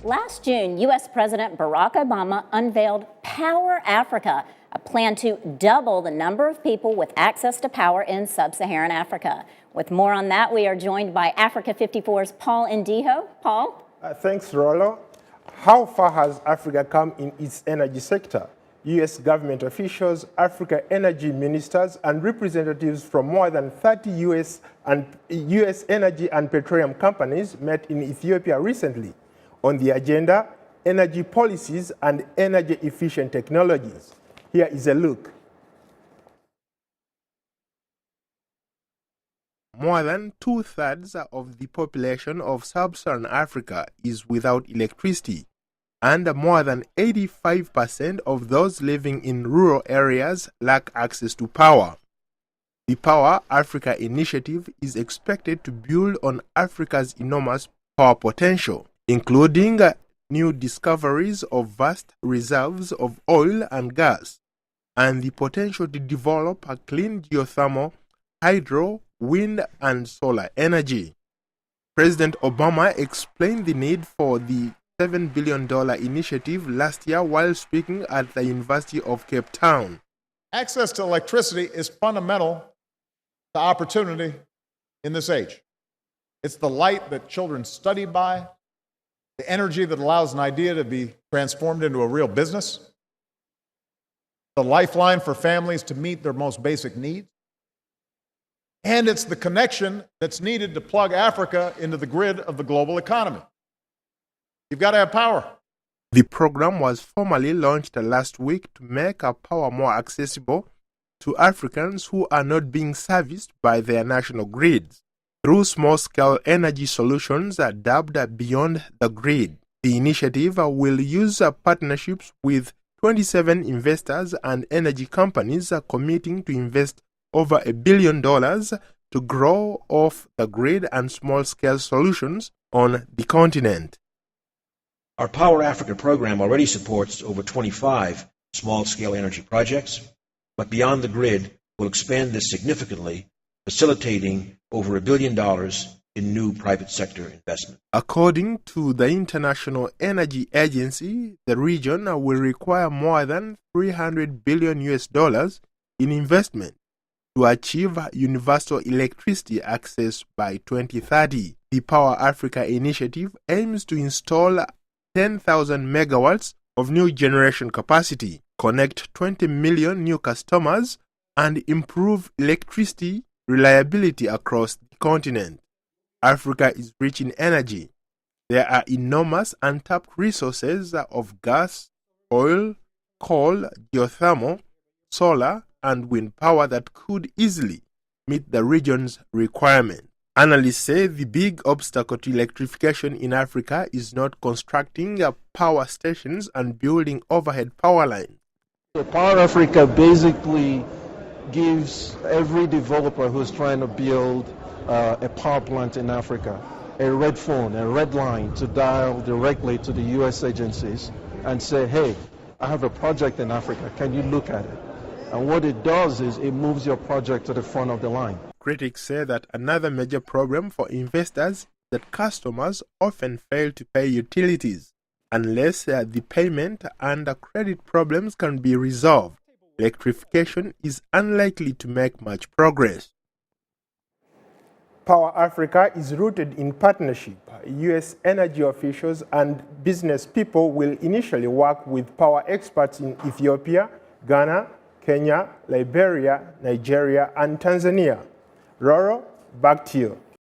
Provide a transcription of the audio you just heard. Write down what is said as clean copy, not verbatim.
Last June, U.S. President Barack Obama unveiled Power Africa, a plan to double the number of people with access to power in sub-Saharan Africa. With more on that, we are joined by Africa 54's Paul Ndiho. Paul? Thanks, Rollo. How far has Africa come in its energy sector? U.S. government officials, Africa energy ministers, and representatives from more than 30 U.S. energy and petroleum companies met in Ethiopia recently. On the agenda, energy policies and energy-efficient technologies. Here is a look. More than two-thirds of the population of sub-Saharan Africa is without electricity, and more than 85% of those living in rural areas lack access to power. The Power Africa initiative is expected to build on Africa's enormous power potential, including new discoveries of vast reserves of oil and gas, and the potential to develop a clean geothermal, hydro, wind, and solar energy. President Obama explained the need for the $7 billion initiative last year while speaking at the University of Cape Town. Access to electricity is fundamental to opportunity in this age. It's the light that children study by, the energy that allows an idea to be transformed into a real business, the lifeline for families to meet their most basic needs, and it's the connection that's needed to plug Africa into the grid of the global economy. You've got to have power. The program was formally launched last week to make our power more accessible to Africans who are not being serviced by their national grids. Through small-scale energy solutions dubbed Beyond the Grid, the initiative will use partnerships with 27 investors and energy companies committing to invest over $1 billion to grow off the grid and small-scale solutions on the continent. Our Power Africa program already supports over 25 small-scale energy projects, but Beyond the Grid will expand this significantly, facilitating over $1 billion in new private sector investment. According to the International Energy Agency, the region will require more than $300 billion in investment to achieve universal electricity access by 2030. The Power Africa initiative aims to install 10,000 megawatts of new generation capacity, connect 20 million new customers, and improve electricity reliability across the continent. Africa is rich in energy. There are enormous untapped resources of gas, oil, coal, geothermal, solar, and wind power that could easily meet the region's requirements. Analysts say the big obstacle to electrification in Africa is not constructing power stations and building overhead power lines. So Power Africa basically gives every developer who's trying to build a power plant in Africa a red phone, a red line to dial directly to the U.S. agencies and say, hey, I have a project in Africa, can you look at it? And what it does is it moves your project to the front of the line. Critics say that another major problem for investors is that customers often fail to pay utilities. Unless the payment and credit problems can be resolved, electrification is unlikely to make much progress. Power Africa is rooted in partnership. U.S. energy officials and business people will initially work with power experts in Ethiopia, Ghana, Kenya, Liberia, Nigeria, and Tanzania. Roro, back to you.